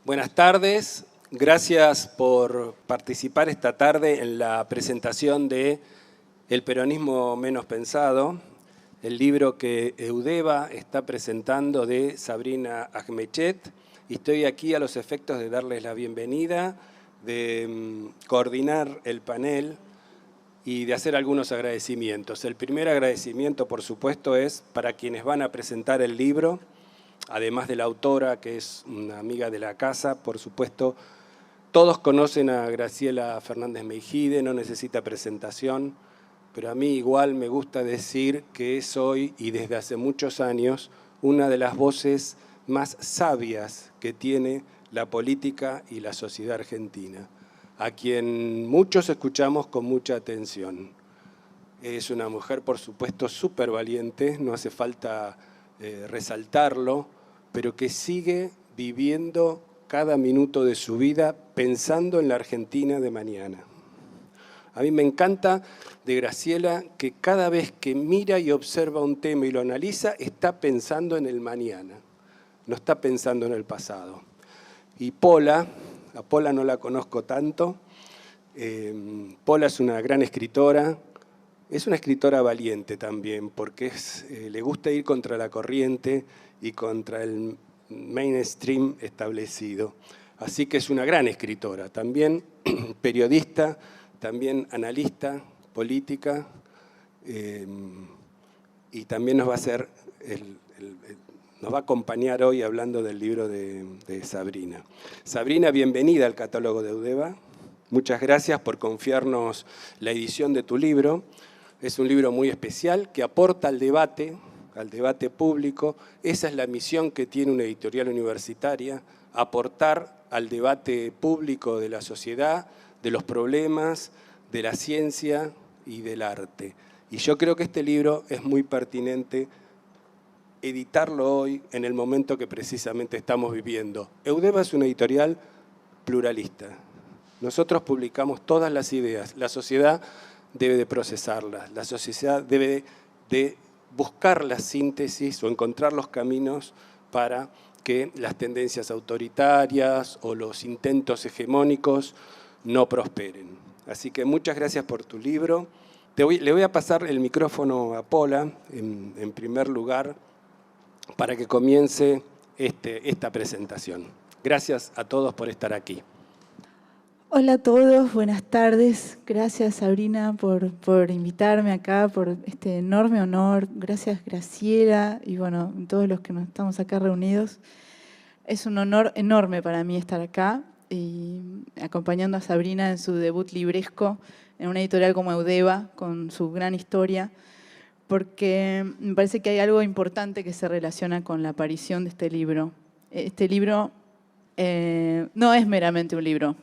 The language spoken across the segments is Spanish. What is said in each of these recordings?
Buenas tardes, gracias por participar esta tarde en la presentación de El peronismo menos pensado, el libro que Eudeva está presentando de Sabrina Ahmechet. Y estoy aquí a los efectos de darles la bienvenida, de coordinar el panel y de hacer algunos agradecimientos. El primer agradecimiento, por supuesto, es para quienes van a presentar el libro, además de la autora, que es una amiga de la casa. Por supuesto, todos conocen a Graciela Fernández Meijide, no necesita presentación, pero a mí igual me gusta decir que soy, y desde hace muchos años, una de las voces más sabias que tiene la política y la sociedad argentina, a quien muchos escuchamos con mucha atención. Es una mujer, por supuesto, súper valiente, no hace falta resaltarlo, pero que sigue viviendo cada minuto de su vida pensando en la Argentina de mañana. A mí me encanta de Graciela que cada vez que mira y observa un tema y lo analiza, está pensando en el mañana, no está pensando en el pasado. Y Pola, a Pola no la conozco tanto, Pola es una gran escritora. Es una escritora valiente también, porque le gusta ir contra la corriente y contra el mainstream establecido. Así que es una gran escritora, también periodista, también analista política, y también nos va a acompañar hoy hablando del libro de Sabrina. Sabrina, bienvenida al catálogo de Eudeva. Muchas gracias por confiarnos la edición de tu libro. Es un libro muy especial que aporta al debate público. Esa es la misión que tiene una editorial universitaria, aportar al debate público de la sociedad, de los problemas, de la ciencia y del arte. Y yo creo que este libro es muy pertinente editarlo hoy, en el momento que precisamente estamos viviendo. Eudeva es una editorial pluralista. Nosotros publicamos todas las ideas. La sociedad debe de procesarlas, la sociedad debe de buscar la síntesis o encontrar los caminos para que las tendencias autoritarias o los intentos hegemónicos no prosperen. Así que muchas gracias por tu libro. Le voy a pasar el micrófono a Pola, en primer lugar, para que comience esta presentación. Gracias a todos por estar aquí. Hola a todos, buenas tardes. Gracias, Sabrina, por invitarme acá, por este enorme honor. Gracias, Graciela, y bueno, todos los que estamos acá reunidos. Es un honor enorme para mí estar acá y acompañando a Sabrina en su debut libresco en una editorial como Eudeva, con su gran historia, porque me parece que hay algo importante que se relaciona con la aparición de este libro. Este libro no es meramente un libro,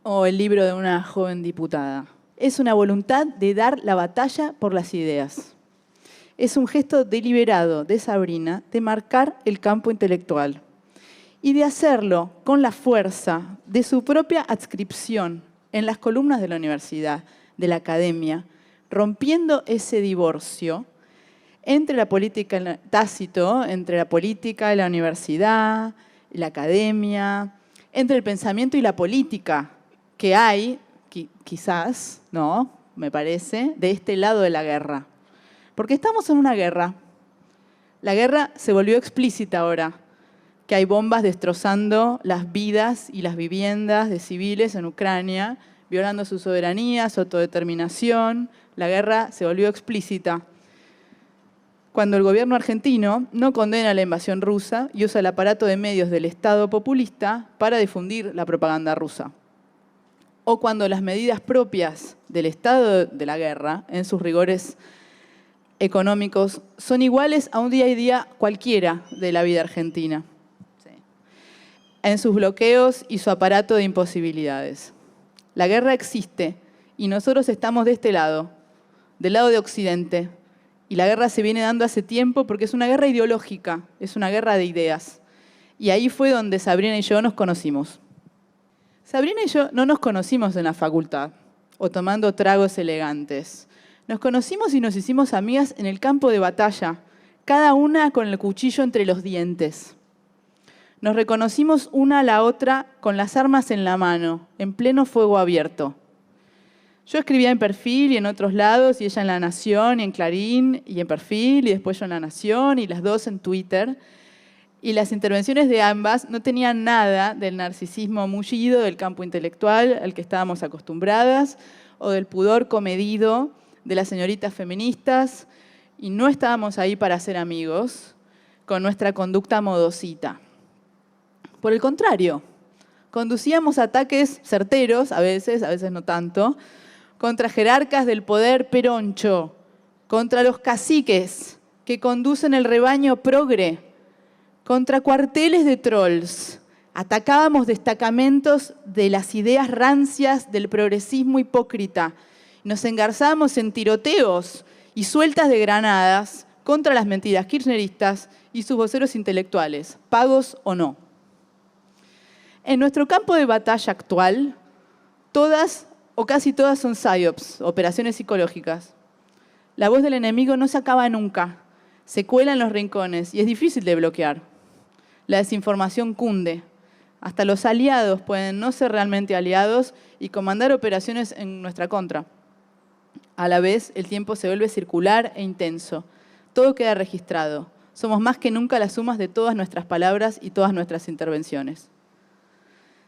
o el libro de una joven diputada. Es una voluntad de dar la batalla por las ideas. Es un gesto deliberado de Sabrina de marcar el campo intelectual y de hacerlo con la fuerza de su propia adscripción en las columnas de la universidad, de la academia, rompiendo ese divorcio entre la política tácito, entre la política y la universidad, la academia, entre el pensamiento y la política, que hay, quizás, ¿no? Me parece, de este lado de la guerra. Porque estamos en una guerra. La guerra se volvió explícita ahora, que hay bombas destrozando las vidas y las viviendas de civiles en Ucrania, violando su soberanía, su autodeterminación. La guerra se volvió explícita. Cuando el gobierno argentino no condena la invasión rusa y usa el aparato de medios del Estado populista para difundir la propaganda rusa. O cuando las medidas propias del estado de la guerra, en sus rigores económicos, son iguales a un día y día cualquiera de la vida argentina, sí, en sus bloqueos y su aparato de imposibilidades. La guerra existe y nosotros estamos de este lado, del lado de Occidente, y la guerra se viene dando hace tiempo porque es una guerra ideológica, es una guerra de ideas. Y ahí fue donde Sabrina y yo nos conocimos. Sabrina y yo no nos conocimos en la facultad o tomando tragos elegantes. Nos conocimos y nos hicimos amigas en el campo de batalla, cada una con el cuchillo entre los dientes. Nos reconocimos una a la otra con las armas en la mano, en pleno fuego abierto. Yo escribía en Perfil y en otros lados, y ella en La Nación y en Clarín, y en Perfil, y después yo en La Nación, y las dos en Twitter. Y las intervenciones de ambas no tenían nada del narcisismo mullido del campo intelectual al que estábamos acostumbradas, o del pudor comedido de las señoritas feministas, y no estábamos ahí para ser amigos, con nuestra conducta modosita. Por el contrario, conducíamos ataques certeros, a veces no tanto, contra jerarcas del poder peroncho, contra los caciques que conducen el rebaño progre, contra cuarteles de trolls. Atacábamos destacamentos de las ideas rancias del progresismo hipócrita. Nos engarzábamos en tiroteos y sueltas de granadas contra las mentiras kirchneristas y sus voceros intelectuales, pagos o no. En nuestro campo de batalla actual, todas o casi todas son psyops, operaciones psicológicas. La voz del enemigo no se acaba nunca, se cuela en los rincones y es difícil de bloquear. La desinformación cunde. Hasta los aliados pueden no ser realmente aliados y comandar operaciones en nuestra contra. A la vez, el tiempo se vuelve circular e intenso. Todo queda registrado. Somos más que nunca las sumas de todas nuestras palabras y todas nuestras intervenciones.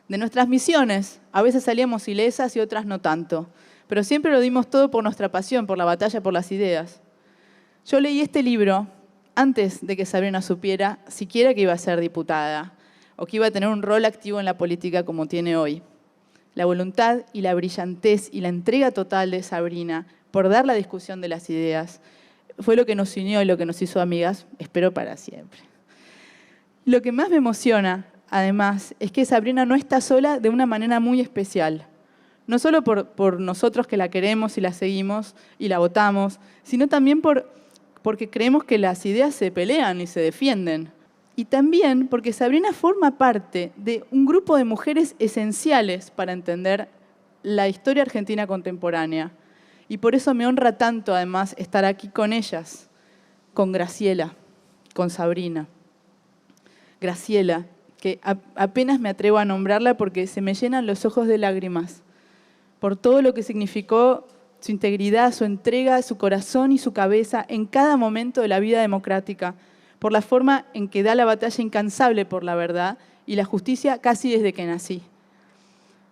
De nuestras misiones, a veces salíamos ilesas y otras no tanto, pero siempre lo dimos todo por nuestra pasión, por la batalla por las ideas. Yo leí este libro antes de que Sabrina supiera siquiera que iba a ser diputada o que iba a tener un rol activo en la política como tiene hoy. La voluntad y la brillantez y la entrega total de Sabrina por dar la discusión de las ideas fue lo que nos unió y lo que nos hizo amigas, espero para siempre. Lo que más me emociona, además, es que Sabrina no está sola de una manera muy especial. No solo por nosotros que la queremos y la seguimos y la votamos, sino también porque creemos que las ideas se pelean y se defienden. Y también porque Sabrina forma parte de un grupo de mujeres esenciales para entender la historia argentina contemporánea. Y por eso me honra tanto, además, estar aquí con ellas, con Graciela, con Sabrina. Graciela, que apenas me atrevo a nombrarla porque se me llenan los ojos de lágrimas, por todo lo que significó su integridad, su entrega, su corazón y su cabeza en cada momento de la vida democrática, por la forma en que da la batalla incansable por la verdad y la justicia casi desde que nací.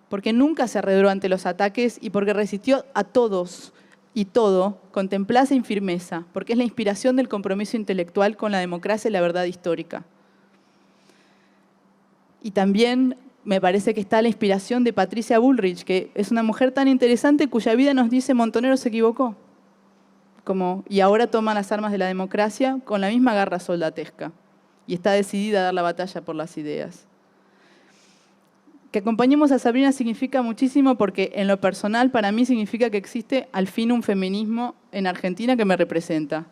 Porque nunca se arredró ante los ataques y porque resistió a todos y todo con templaza y firmeza, porque es la inspiración del compromiso intelectual con la democracia y la verdad histórica. Y también me parece que está la inspiración de Patricia Bullrich, que es una mujer tan interesante cuya vida nos dice Montonero se equivocó. Y ahora toma las armas de la democracia con la misma garra soldatesca y está decidida a dar la batalla por las ideas. Que acompañemos a Sabrina significa muchísimo porque en lo personal para mí significa que existe al fin un feminismo en Argentina que me representa.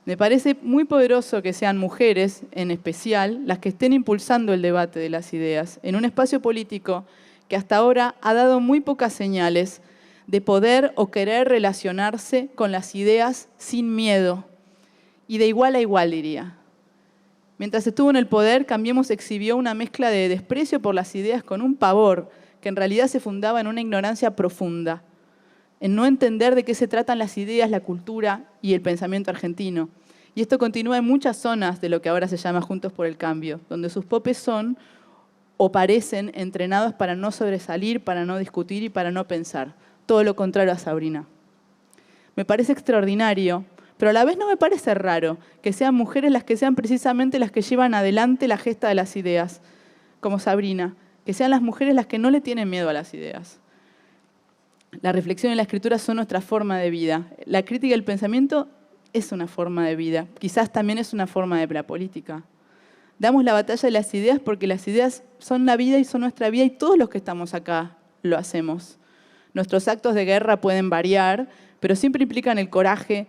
Me parece muy poderoso que sean mujeres, en especial, las que estén impulsando el debate de las ideas en un espacio político que hasta ahora ha dado muy pocas señales de poder o querer relacionarse con las ideas sin miedo y de igual a igual, diría. Mientras estuvo en el poder, Cambiemos exhibió una mezcla de desprecio por las ideas con un pavor que en realidad se fundaba en una ignorancia profunda, en no entender de qué se tratan las ideas, la cultura y el pensamiento argentino. Y esto continúa en muchas zonas de lo que ahora se llama Juntos por el Cambio, donde sus popes son o parecen entrenados para no sobresalir, para no discutir y para no pensar. Todo lo contrario a Sabrina. Me parece extraordinario, pero a la vez no me parece raro que sean mujeres las que sean precisamente las que llevan adelante la gesta de las ideas, como Sabrina, que sean las mujeres las que no le tienen miedo a las ideas. La reflexión y la escritura son nuestra forma de vida. La crítica y el pensamiento es una forma de vida. Quizás también es una forma de la política. Damos la batalla de las ideas porque las ideas son la vida y son nuestra vida y todos los que estamos acá lo hacemos. Nuestros actos de guerra pueden variar, pero siempre implican el coraje,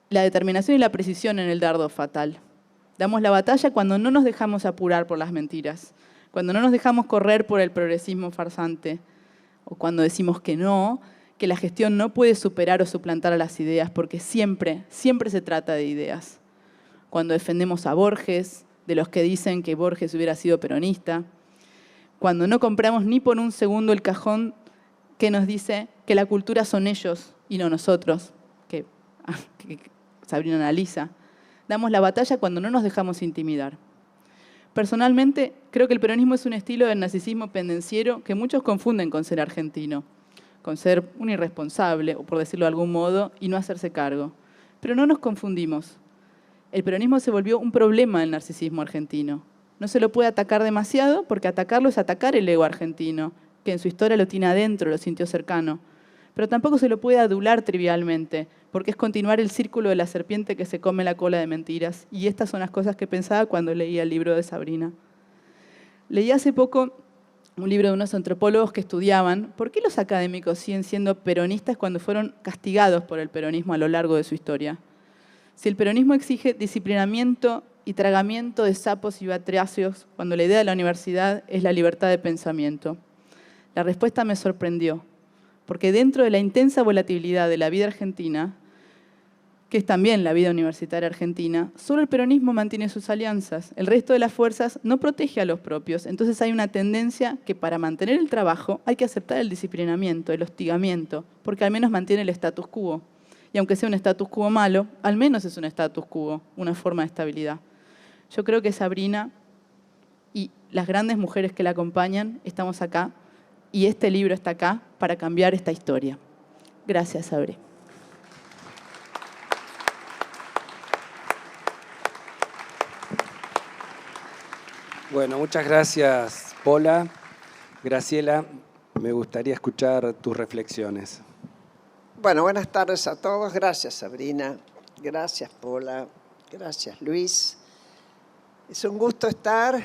la determinación y la precisión en el dardo fatal. Damos la batalla cuando no nos dejamos apurar por las mentiras, cuando no nos dejamos correr por el progresismo farsante, o cuando decimos que no, que la gestión no puede superar o suplantar a las ideas, porque siempre, siempre se trata de ideas. Cuando defendemos a Borges, de los que dicen que Borges hubiera sido peronista, cuando no compramos ni por un segundo el cajón que nos dice que la cultura son ellos y no nosotros, que Sabrina analiza, damos la batalla cuando no nos dejamos intimidar. Personalmente, creo que el peronismo es un estilo del narcisismo pendenciero que muchos confunden con ser argentino, con ser un irresponsable, o por decirlo de algún modo, y no hacerse cargo. Pero no nos confundimos. El peronismo se volvió un problema del narcisismo argentino. No se lo puede atacar demasiado porque atacarlo es atacar el ego argentino, que en su historia lo tiene adentro, lo sintió cercano. Pero tampoco se lo puede adular trivialmente, porque es continuar el círculo de la serpiente que se come la cola de mentiras. Y estas son las cosas que pensaba cuando leía el libro de Sabrina. Leí hace poco un libro de unos antropólogos que estudiaban por qué los académicos siguen siendo peronistas cuando fueron castigados por el peronismo a lo largo de su historia. Si el peronismo exige disciplinamiento y tragamiento de sapos y batracios, cuando la idea de la universidad es la libertad de pensamiento. La respuesta me sorprendió, porque dentro de la intensa volatilidad de la vida argentina, que es también la vida universitaria argentina, solo el peronismo mantiene sus alianzas. El resto de las fuerzas no protege a los propios. Entonces hay una tendencia que para mantener el trabajo hay que aceptar el disciplinamiento, el hostigamiento, porque al menos mantiene el status quo. Y aunque sea un status quo malo, al menos es un status quo, una forma de estabilidad. Yo creo que Sabrina y las grandes mujeres que la acompañan estamos acá, y este libro está acá para cambiar esta historia. Gracias, Sabri. Bueno, muchas gracias, Pola. Graciela, me gustaría escuchar tus reflexiones. Bueno, buenas tardes a todos. Gracias, Sabrina. Gracias, Pola. Gracias, Luis. Es un gusto estar.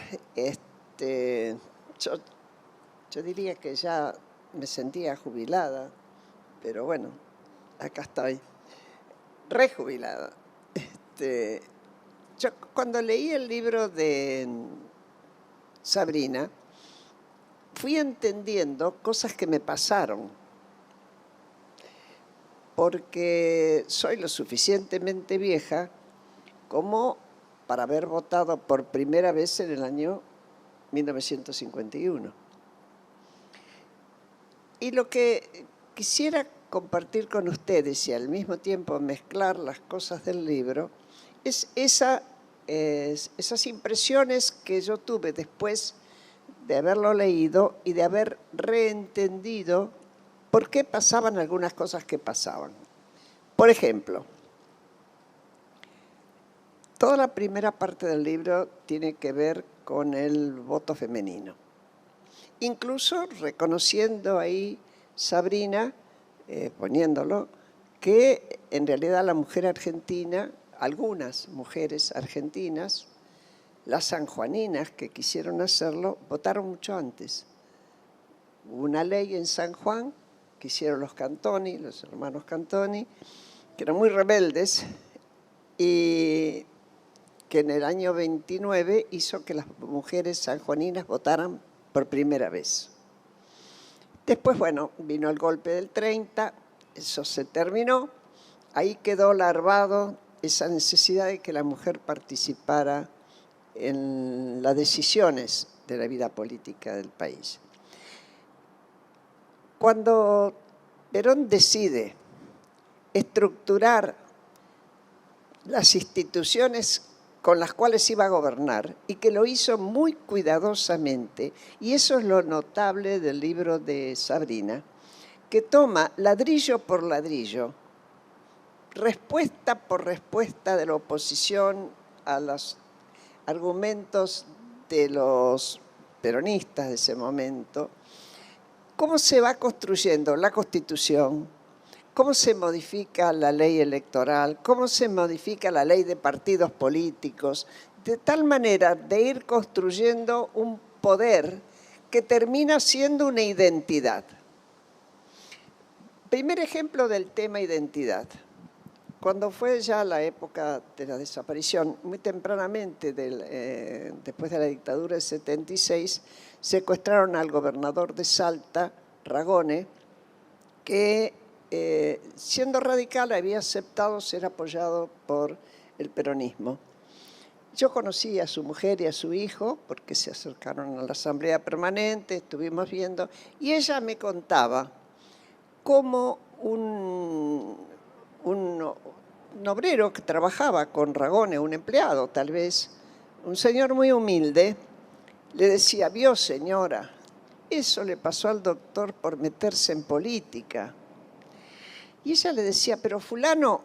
Yo diría que ya me sentía jubilada, pero bueno, acá estoy, rejubilada. Yo cuando leí el libro de Sabrina, fui entendiendo cosas que me pasaron, porque soy lo suficientemente vieja como para haber votado por primera vez en el año 1951. Y lo que quisiera compartir con ustedes y al mismo tiempo mezclar las cosas del libro es esas impresiones que yo tuve después de haberlo leído y de haber reentendido por qué pasaban algunas cosas que pasaban. Por ejemplo, toda la primera parte del libro tiene que ver con el voto femenino. Incluso reconociendo ahí Sabrina, poniéndolo, que en realidad la mujer argentina, algunas mujeres argentinas, las sanjuaninas que quisieron hacerlo, votaron mucho antes. Hubo una ley en San Juan que hicieron los Cantoni, los hermanos Cantoni, que eran muy rebeldes y que en el año 29 hizo que las mujeres sanjuaninas votaran por primera vez. Después, bueno, vino el golpe del 30, eso se terminó, ahí quedó larvado esa necesidad de que la mujer participara en las decisiones de la vida política del país. Cuando Perón decide estructurar las instituciones con las cuales iba a gobernar y que lo hizo muy cuidadosamente, y eso es lo notable del libro de Sabrina, que toma ladrillo por ladrillo, respuesta por respuesta de la oposición a los argumentos de los peronistas de ese momento, cómo se va construyendo la Constitución, cómo se modifica la ley electoral, cómo se modifica la ley de partidos políticos, de tal manera de ir construyendo un poder que termina siendo una identidad. Primer ejemplo del tema identidad. Cuando fue ya la época de la desaparición, muy tempranamente, después de la dictadura del 76, secuestraron al gobernador de Salta, Ragone, que siendo radical había aceptado ser apoyado por el peronismo. Yo conocí a su mujer y a su hijo porque se acercaron a la asamblea permanente, estuvimos viendo, y ella me contaba cómo un obrero que trabajaba con Ragone, un empleado tal vez, un señor muy humilde, le decía: vio señora, eso le pasó al doctor por meterse en política. Y ella le decía: pero fulano,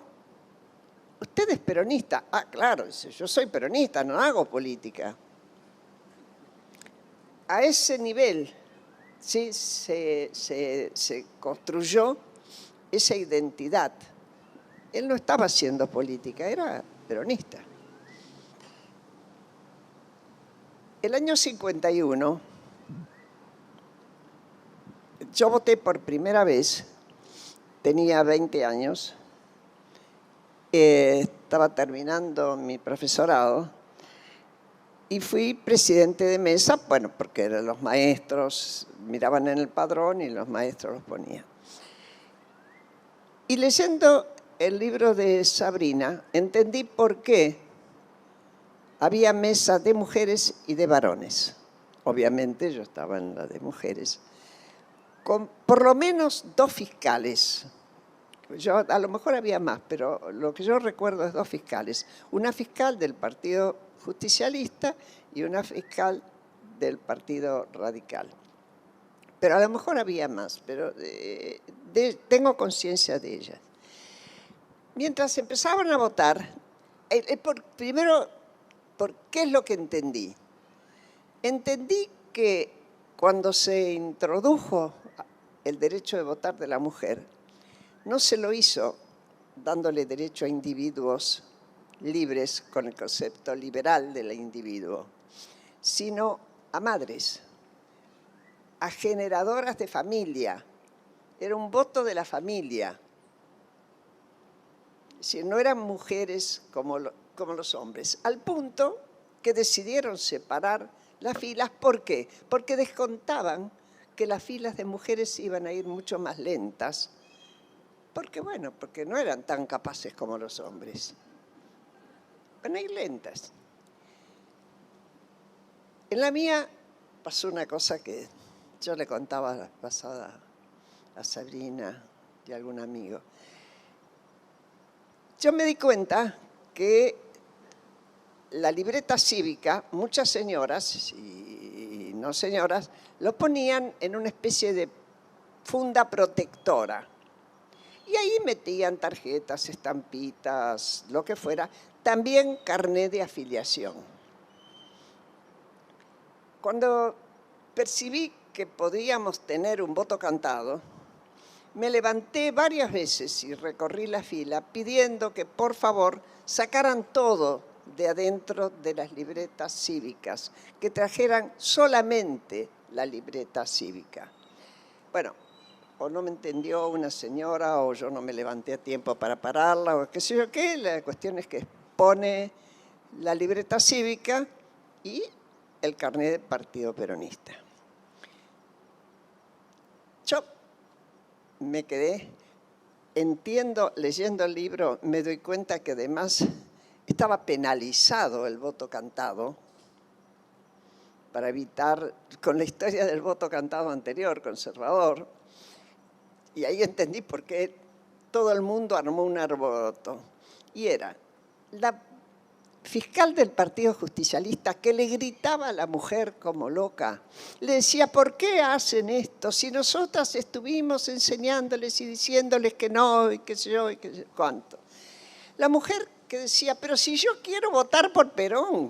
usted es peronista. Ah, claro, dice, yo soy peronista, no hago política. A ese nivel, ¿sí? se construyó esa identidad. Él no estaba haciendo política, era peronista. El año 51, yo voté por primera vez, tenía 20 años, estaba terminando mi profesorado y fui presidente de mesa, bueno, porque los maestros miraban en el padrón y los maestros los ponían. Y leyendo el libro de Sabrina, entendí por qué había mesa de mujeres y de varones. Obviamente yo estaba en la de mujeres. Con por lo menos 2 fiscales. A lo mejor había más, pero lo que yo recuerdo es 2 fiscales. Una fiscal del Partido Justicialista y una fiscal del Partido Radical. Pero a lo mejor había más, pero tengo conciencia de ellas. Mientras empezaban a votar, primero, ¿qué es lo que entendí? Entendí que cuando se introdujo el derecho de votar de la mujer, no se lo hizo dándole derecho a individuos libres con el concepto liberal del individuo, sino a madres, a generadoras de familia. Era un voto de la familia. Es decir, no eran mujeres como los hombres, al punto que decidieron separar las filas. ¿Por qué? Porque descontaban que las filas de mujeres iban a ir mucho más lentas, porque no eran tan capaces como los hombres. Van a ir lentas. En la mía pasó una cosa que yo le contaba la pasada a Sabrina y a algún amigo. Yo me di cuenta que la libreta cívica, muchas señoras y no señoras, lo ponían en una especie de funda protectora. Y ahí metían tarjetas, estampitas, lo que fuera, también carné de afiliación. Cuando percibí que podíamos tener un voto cantado, me levanté varias veces y recorrí la fila pidiendo que por favor sacaran todo de adentro de las libretas cívicas, que trajeran solamente la libreta cívica. Bueno, o no me entendió una señora, o yo no me levanté a tiempo para pararla, o qué sé yo qué. La cuestión es que pone la libreta cívica y el carnet del Partido Peronista. Yo me quedé, entiendo, leyendo el libro, me doy cuenta que además estaba penalizado el voto cantado para evitar, con la historia del voto cantado anterior, conservador, y ahí entendí por qué todo el mundo armó un alboroto. Y era la fiscal del Partido Justicialista que le gritaba a la mujer como loca. Le decía: ¿por qué hacen esto? Si nosotras estuvimos enseñándoles y diciéndoles que no, y qué sé yo, y qué sé cuánto. La mujer que decía: pero si yo quiero votar por Perón.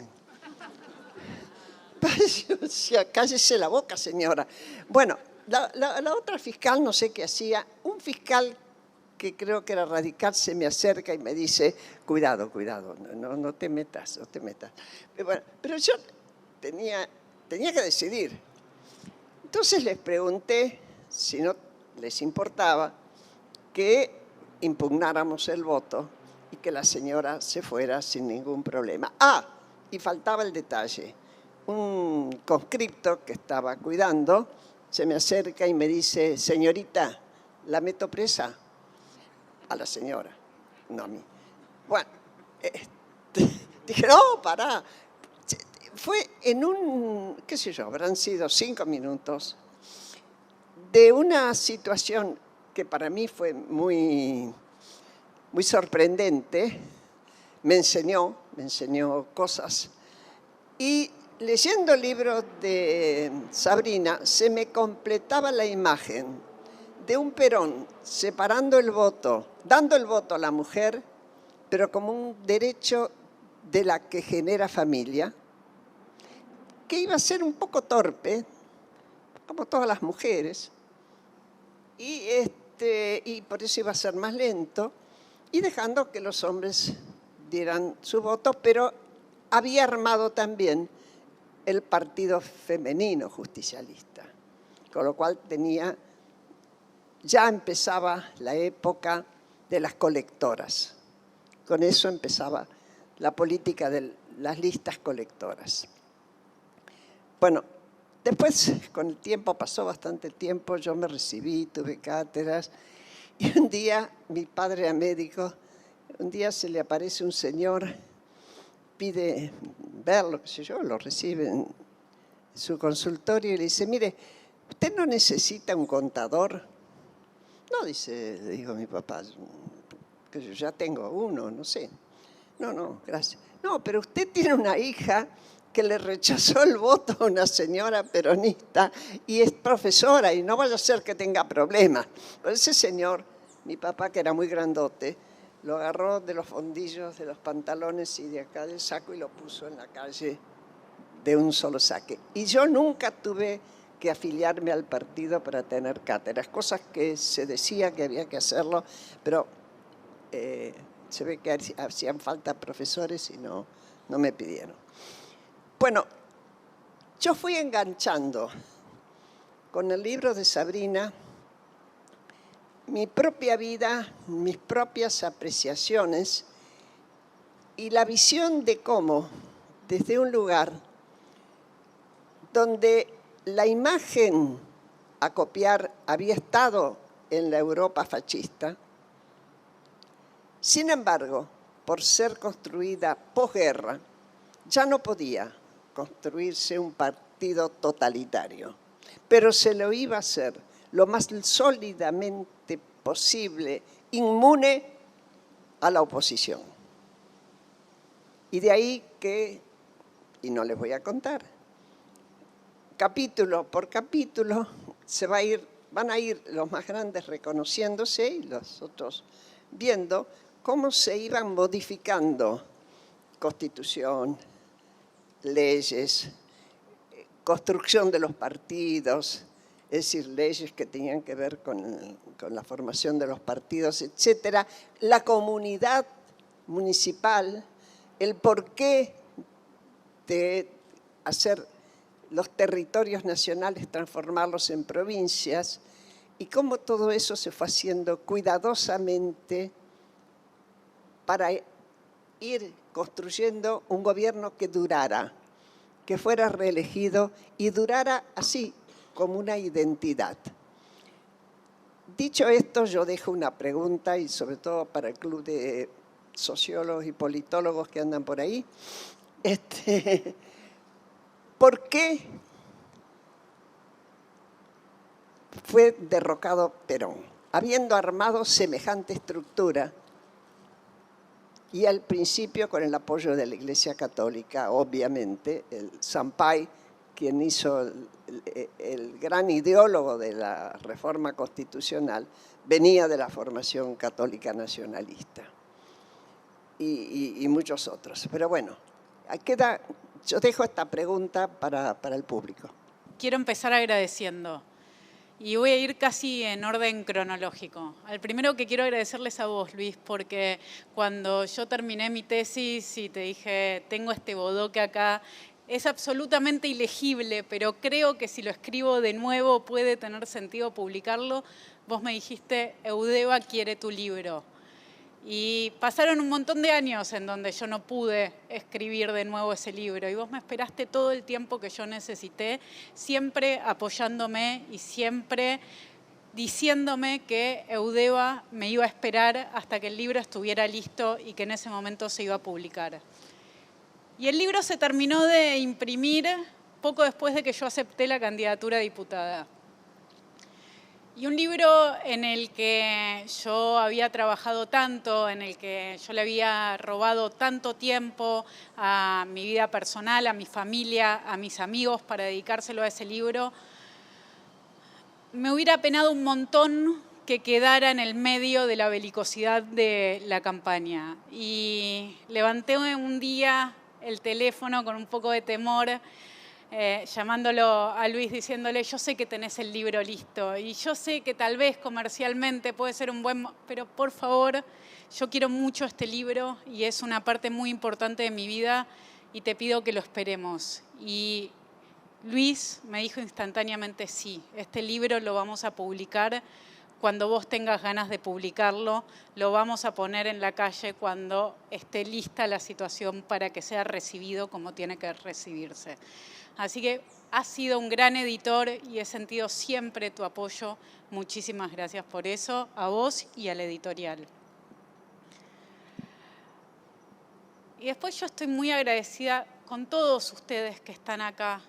Yo decía: cállese la boca, señora. Bueno, la otra fiscal no sé qué hacía. Un fiscal que creo que era radical se me acerca y me dice: cuidado, cuidado, no te metas, no te metas. Pero yo tenía que decidir. Entonces les pregunté si no les importaba que impugnáramos el voto y que la señora se fuera sin ningún problema. Ah, y faltaba el detalle. Un conscripto que estaba cuidando se me acerca y me dice: señorita, ¿la meto presa? A la señora, no a mí. Bueno, Dije, no, pará. Fue en un, qué sé yo, habrán sido 5 minutos de una situación que para mí fue muy, muy sorprendente. Me enseñó cosas. Y leyendo el libro de Sabrina, se me completaba la imagen de un Perón separando el voto, dando el voto a la mujer, pero como un derecho de la que genera familia, que iba a ser un poco torpe, como todas las mujeres, y por eso iba a ser más lento, y dejando que los hombres dieran su voto, pero había armado también el partido femenino justicialista, con lo cual ya empezaba la época de las colectoras. Con eso empezaba la política de las listas colectoras. Bueno, después, con el tiempo, pasó bastante tiempo, yo me recibí, tuve cátedras, y un día, mi padre era médico, un día se le aparece un señor, pide verlo, qué sé yo, lo recibe en su consultorio y le dice, mire, ¿usted no necesita un contador? No, dijo mi papá, que yo ya tengo uno, no sé. No, gracias. No, pero usted tiene una hija que le rechazó el voto a una señora peronista y es profesora y no vaya a ser que tenga problemas. Pero ese señor, mi papá, que era muy grandote, lo agarró de los fondillos de los pantalones y de acá del saco y lo puso en la calle de un solo saque. Y yo nunca tuve que afiliarme al partido para tener cátedras, cosas que se decía que había que hacerlo, pero se ve que hacían falta profesores y no me pidieron. Bueno, yo fui enganchando con el libro de Sabrina mi propia vida, mis propias apreciaciones y la visión de cómo, desde un lugar donde la imagen a copiar había estado en la Europa fascista, sin embargo, por ser construida posguerra, ya no podía construirse un partido totalitario, pero se lo iba a hacer lo más sólidamente posible, inmune a la oposición. Y de ahí que, y no les voy a contar, capítulo por capítulo van a ir los más grandes reconociéndose y los otros viendo cómo se iban modificando constitución, leyes, construcción de los partidos, es decir, leyes que tenían que ver con la formación de los partidos, etcétera, la comunidad municipal, el porqué de hacer los territorios nacionales, transformarlos en provincias, y cómo todo eso se fue haciendo cuidadosamente para ir construyendo un gobierno que durara, que fuera reelegido y durara así, como una identidad. Dicho esto, yo dejo una pregunta, y sobre todo para el club de sociólogos y politólogos que andan por ahí. ¿Por qué fue derrocado Perón, habiendo armado semejante estructura y al principio con el apoyo de la Iglesia Católica, obviamente, el Sampaio, quien hizo el gran ideólogo de la reforma constitucional, venía de la formación católica nacionalista y muchos otros. Pero bueno, yo dejo esta pregunta para el público. Quiero empezar agradeciendo. Y voy a ir casi en orden cronológico. Al primero que quiero agradecerles a vos, Luis, porque cuando yo terminé mi tesis y te dije, tengo este bodoque acá, es absolutamente ilegible, pero creo que si lo escribo de nuevo puede tener sentido publicarlo, vos me dijiste, Eudeva quiere tu libro. Y pasaron un montón de años en donde yo no pude escribir de nuevo ese libro y vos me esperaste todo el tiempo que yo necesité, siempre apoyándome y siempre diciéndome que Eudeva me iba a esperar hasta que el libro estuviera listo y que en ese momento se iba a publicar. Y el libro se terminó de imprimir poco después de que yo acepté la candidatura a diputada. Y un libro en el que yo había trabajado tanto, en el que yo le había robado tanto tiempo a mi vida personal, a mi familia, a mis amigos para dedicárselo a ese libro, me hubiera penado un montón que quedara en el medio de la belicosidad de la campaña. Y levanté un día el teléfono con un poco de temor, llamándolo a Luis, diciéndole, yo sé que tenés el libro listo y yo sé que tal vez comercialmente puede ser un buen... pero por favor, yo quiero mucho este libro y es una parte muy importante de mi vida y te pido que lo esperemos. Y Luis me dijo instantáneamente, sí, este libro lo vamos a publicar cuando vos tengas ganas de publicarlo, lo vamos a poner en la calle cuando esté lista la situación para que sea recibido como tiene que recibirse. Así que has sido un gran editor y he sentido siempre tu apoyo. Muchísimas gracias por eso, a vos y al editorial. Y después yo estoy muy agradecida con todos ustedes que están acá,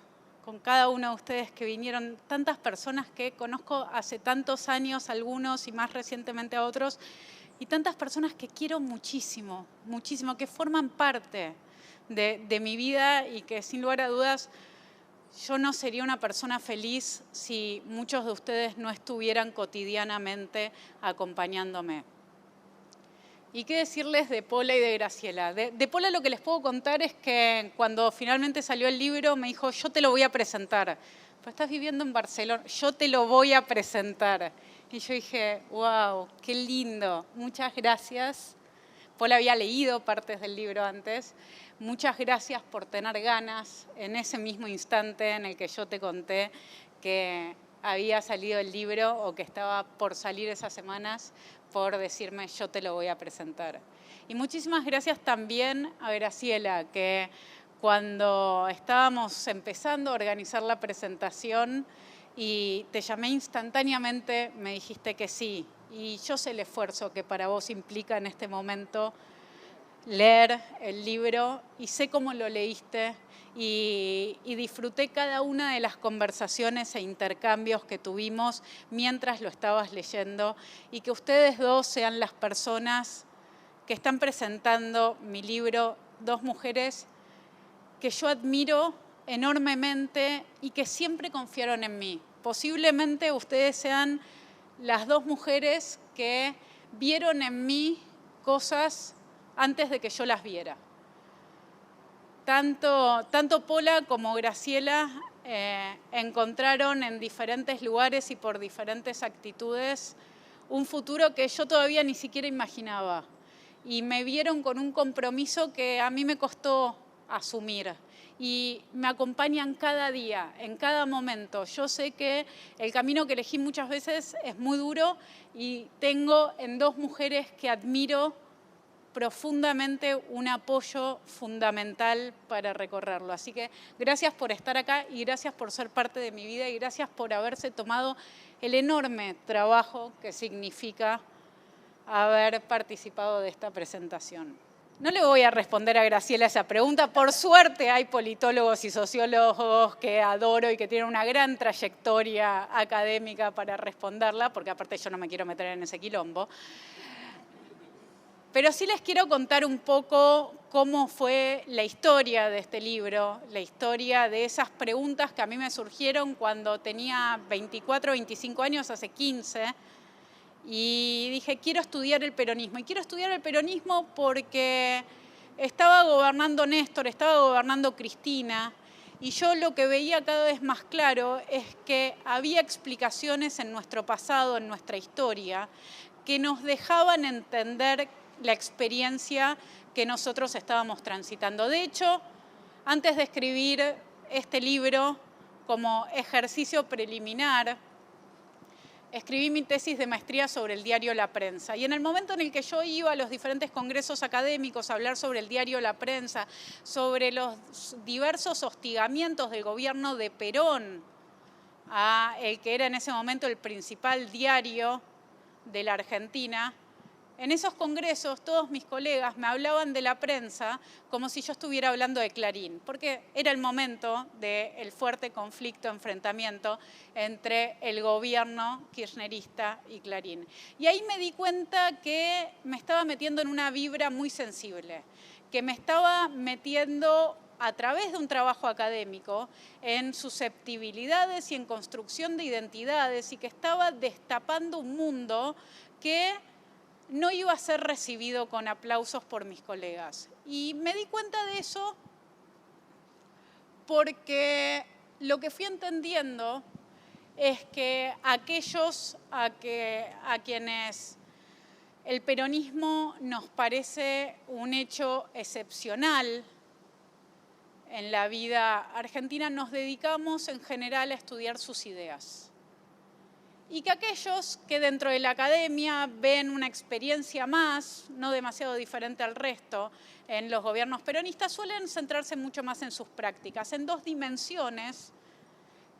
con cada uno de ustedes que vinieron, tantas personas que conozco hace tantos años, algunos y más recientemente a otros, y tantas personas que quiero muchísimo, muchísimo, que forman parte de mi vida y que sin lugar a dudas yo no sería una persona feliz si muchos de ustedes no estuvieran cotidianamente acompañándome. ¿Y qué decirles de Pola y de Graciela? De Pola lo que les puedo contar es que cuando finalmente salió el libro me dijo, yo te lo voy a presentar. Pero estás viviendo en Barcelona, yo te lo voy a presentar. Y yo dije, wow, qué lindo, muchas gracias. Pola había leído partes del libro antes. Muchas gracias por tener ganas en ese mismo instante en el que yo te conté que había salido el libro o que estaba por salir esas semanas, por decirme yo te lo voy a presentar. Y muchísimas gracias también a Graciela, que cuando estábamos empezando a organizar la presentación y te llamé instantáneamente, me dijiste que sí. Y yo sé el esfuerzo que para vos implica en este momento leer el libro y sé cómo lo leíste y disfruté cada una de las conversaciones e intercambios que tuvimos mientras lo estabas leyendo y que ustedes dos sean las personas que están presentando mi libro, dos mujeres que yo admiro enormemente y que siempre confiaron en mí. Posiblemente ustedes sean las dos mujeres que vieron en mí cosas antes de que yo las viera. Tanto Pola como Graciela encontraron en diferentes lugares y por diferentes actitudes un futuro que yo todavía ni siquiera imaginaba. Y me vieron con un compromiso que a mí me costó asumir. Y me acompañan cada día, en cada momento. Yo sé que el camino que elegí muchas veces es muy duro y tengo en dos mujeres que admiro profundamente un apoyo fundamental para recorrerlo. Así que gracias por estar acá y gracias por ser parte de mi vida y gracias por haberse tomado el enorme trabajo que significa haber participado de esta presentación. No le voy a responder a Graciela esa pregunta. Por suerte hay politólogos y sociólogos que adoro y que tienen una gran trayectoria académica para responderla, porque aparte yo no me quiero meter en ese quilombo. Pero sí les quiero contar un poco cómo fue la historia de este libro, la historia de esas preguntas que a mí me surgieron cuando tenía 24, 25 años, hace 15, y dije, quiero estudiar el peronismo. Y quiero estudiar el peronismo porque estaba gobernando Néstor, estaba gobernando Cristina, y yo lo que veía cada vez más claro es que había explicaciones en nuestro pasado, en nuestra historia, que nos dejaban entender la experiencia que nosotros estábamos transitando. De hecho, antes de escribir este libro, como ejercicio preliminar, escribí mi tesis de maestría sobre el diario La Prensa. Y en el momento en el que yo iba a los diferentes congresos académicos a hablar sobre el diario La Prensa, sobre los diversos hostigamientos del gobierno de Perón a el que era en ese momento el principal diario de la Argentina, en esos congresos todos mis colegas me hablaban de la prensa como si yo estuviera hablando de Clarín, porque era el momento del fuerte conflicto, enfrentamiento entre el gobierno kirchnerista y Clarín. Y ahí me di cuenta que me estaba metiendo en una vibra muy sensible, que me estaba metiendo a través de un trabajo académico en susceptibilidades y en construcción de identidades, y que estaba destapando un mundo que no iba a ser recibido con aplausos por mis colegas. Y me di cuenta de eso porque lo que fui entendiendo es que aquellos a quienes el peronismo nos parece un hecho excepcional en la vida argentina, nos dedicamos en general a estudiar sus ideas. Y que aquellos que dentro de la academia ven una experiencia más, no demasiado diferente al resto, en los gobiernos peronistas, suelen centrarse mucho más en sus prácticas, en dos dimensiones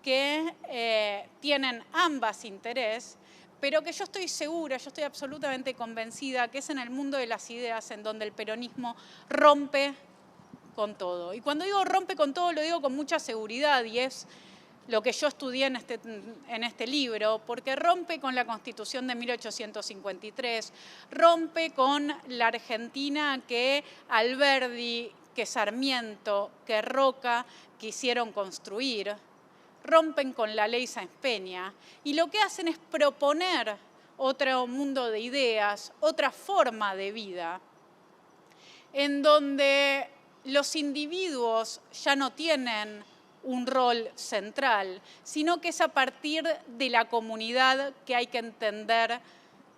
que tienen ambas interés, pero que yo estoy segura, yo estoy absolutamente convencida que es en el mundo de las ideas en donde el peronismo rompe con todo. Y cuando digo rompe con todo, lo digo con mucha seguridad, y es lo que yo estudié en este libro, porque rompe con la Constitución de 1853, rompe con la Argentina que Alberdi, que Sarmiento, que Roca quisieron construir, rompen con la ley Sáenz Peña, y lo que hacen es proponer otro mundo de ideas, otra forma de vida, en donde los individuos ya no tienen un rol central, sino que es a partir de la comunidad que hay que entender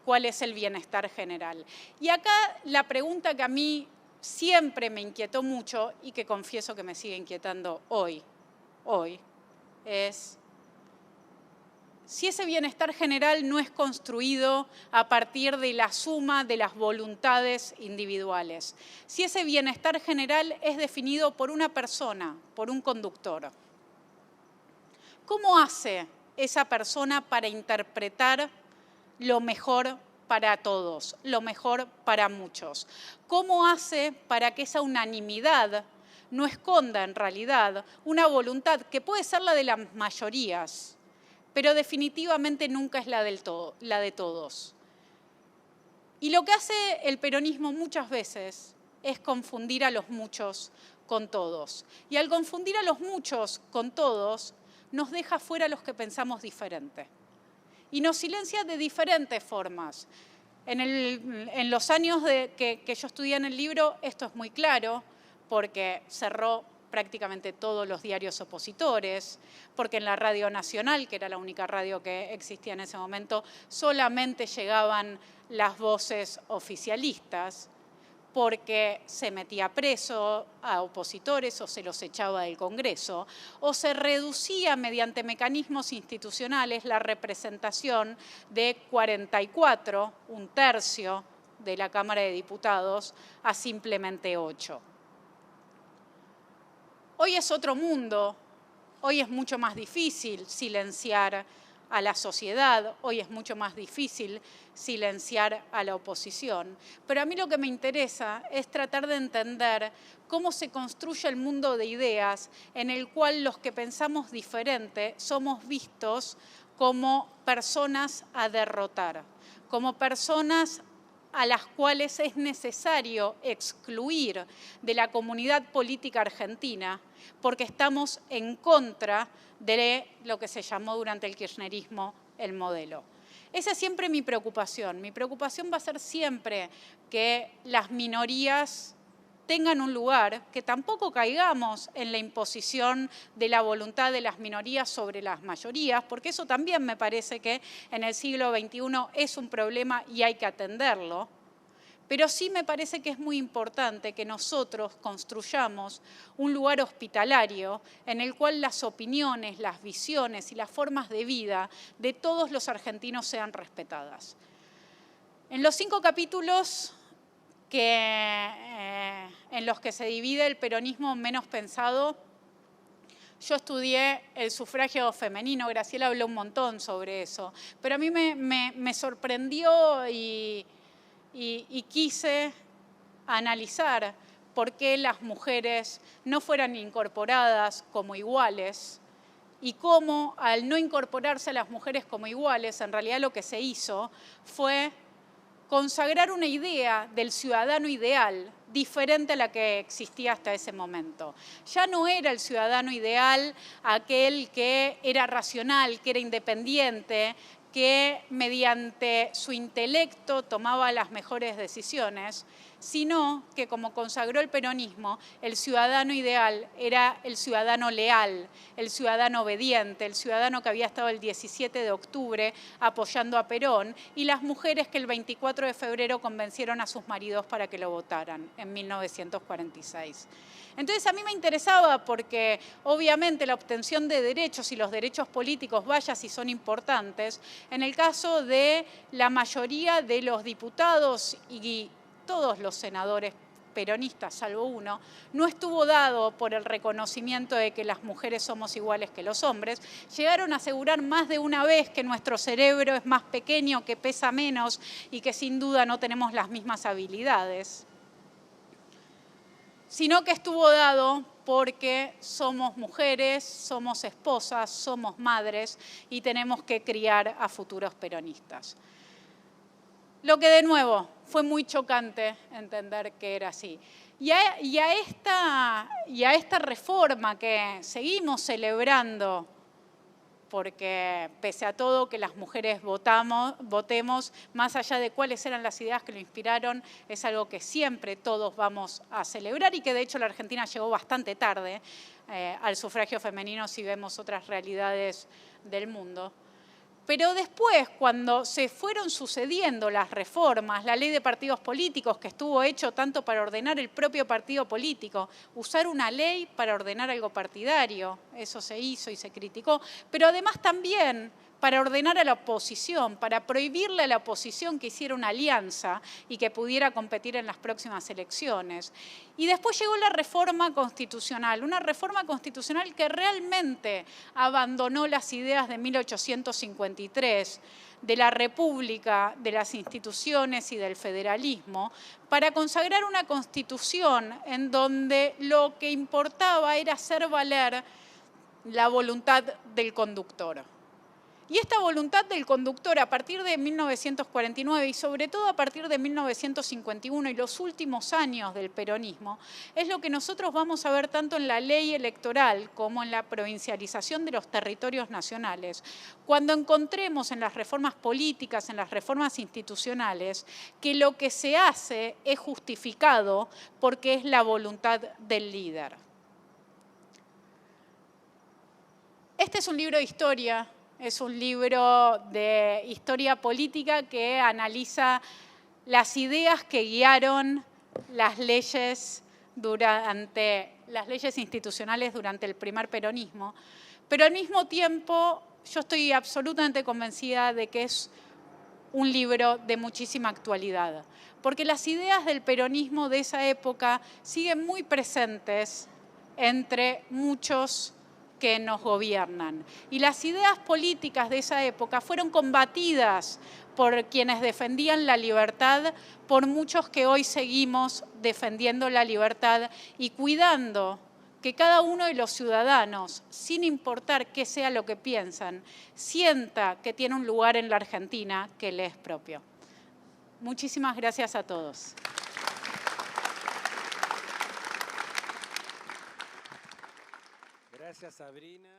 cuál es el bienestar general. Y acá la pregunta que a mí siempre me inquietó mucho y que confieso que me sigue inquietando hoy, es si ese bienestar general no es construido a partir de la suma de las voluntades individuales, si ese bienestar general es definido por una persona, por un conductor. ¿Cómo hace esa persona para interpretar lo mejor para todos, lo mejor para muchos? ¿Cómo hace para que esa unanimidad no esconda en realidad una voluntad que puede ser la de las mayorías, pero definitivamente nunca es la de todos? Y lo que hace el peronismo muchas veces es confundir a los muchos con todos. Y al confundir a los muchos con todos, nos deja fuera a los que pensamos diferente. Y nos silencia de diferentes formas. En los años que yo estudié en el libro, esto es muy claro, porque cerró prácticamente todos los diarios opositores, porque en la Radio Nacional, que era la única radio que existía en ese momento, solamente llegaban las voces oficialistas, porque se metía preso a opositores o se los echaba del Congreso, o se reducía mediante mecanismos institucionales la representación de 44, un tercio de la Cámara de Diputados, a simplemente 8. Hoy es otro mundo, hoy es mucho más difícil silenciar a la sociedad, hoy es mucho más difícil silenciar a la oposición. Pero a mí lo que me interesa es tratar de entender cómo se construye el mundo de ideas en el cual los que pensamos diferente somos vistos como personas a derrotar, como personas a las cuales es necesario excluir de la comunidad política argentina porque estamos en contra de lo que se llamó durante el kirchnerismo el modelo. Esa es siempre mi preocupación. Mi preocupación va a ser siempre que las minorías tengan un lugar, que tampoco caigamos en la imposición de la voluntad de las minorías sobre las mayorías, porque eso también me parece que en el siglo XXI es un problema y hay que atenderlo. Pero sí me parece que es muy importante que nosotros construyamos un lugar hospitalario en el cual las opiniones, las visiones y las formas de vida de todos los argentinos sean respetadas. En los 5 capítulos en los que se divide el peronismo menos pensado, yo estudié el sufragio femenino. Graciela habló un montón sobre eso, pero a mí me sorprendió y y quise analizar por qué las mujeres no fueran incorporadas como iguales y cómo al no incorporarse a las mujeres como iguales, en realidad lo que se hizo fue consagrar una idea del ciudadano ideal diferente a la que existía hasta ese momento. Ya no era el ciudadano ideal aquel que era racional, que era independiente, que mediante su intelecto tomaba las mejores decisiones, sino que, como consagró el peronismo, el ciudadano ideal era el ciudadano leal, el ciudadano obediente, el ciudadano que había estado el 17 de octubre apoyando a Perón, y las mujeres que el 24 de febrero convencieron a sus maridos para que lo votaran en 1946. Entonces a mí me interesaba porque obviamente la obtención de derechos y los derechos políticos, vaya si son importantes, en el caso de la mayoría de los diputados y todos los senadores peronistas, salvo uno, no estuvo dado por el reconocimiento de que las mujeres somos iguales que los hombres. Llegaron a asegurar más de una vez que nuestro cerebro es más pequeño, que pesa menos y que sin duda no tenemos las mismas habilidades, sino que estuvo dado porque somos mujeres, somos esposas, somos madres y tenemos que criar a futuros peronistas. Lo que de nuevo fue muy chocante entender que era así. Y a esta reforma que seguimos celebrando, porque pese a todo que las mujeres votemos, más allá de cuáles eran las ideas que lo inspiraron, es algo que siempre todos vamos a celebrar y que de hecho la Argentina llegó bastante tarde al sufragio femenino si vemos otras realidades del mundo. Pero después, cuando se fueron sucediendo las reformas, la ley de partidos políticos, que estuvo hecho tanto para ordenar el propio partido político, usar una ley para ordenar algo partidario, eso se hizo y se criticó, pero además también para ordenar a la oposición, para prohibirle a la oposición que hiciera una alianza y que pudiera competir en las próximas elecciones. Y después llegó la reforma constitucional, una reforma constitucional que realmente abandonó las ideas de 1853, de la república, de las instituciones y del federalismo, para consagrar una constitución en donde lo que importaba era hacer valer la voluntad del conductor. Y esta voluntad del conductor a partir de 1949 y sobre todo a partir de 1951 y los últimos años del peronismo es lo que nosotros vamos a ver tanto en la ley electoral como en la provincialización de los territorios nacionales. Cuando encontremos en las reformas políticas, en las reformas institucionales, que lo que se hace es justificado porque es la voluntad del líder. Este es un libro de historia. Es un libro de historia política que analiza las ideas que guiaron las leyes institucionales durante el primer peronismo. Pero al mismo tiempo, yo estoy absolutamente convencida de que es un libro de muchísima actualidad, porque las ideas del peronismo de esa época siguen muy presentes entre muchos que nos gobiernan. Y las ideas políticas de esa época fueron combatidas por quienes defendían la libertad, por muchos que hoy seguimos defendiendo la libertad y cuidando que cada uno de los ciudadanos, sin importar qué sea lo que piensan, sienta que tiene un lugar en la Argentina que le es propio. Muchísimas gracias a todos. Gracias, Sabrina.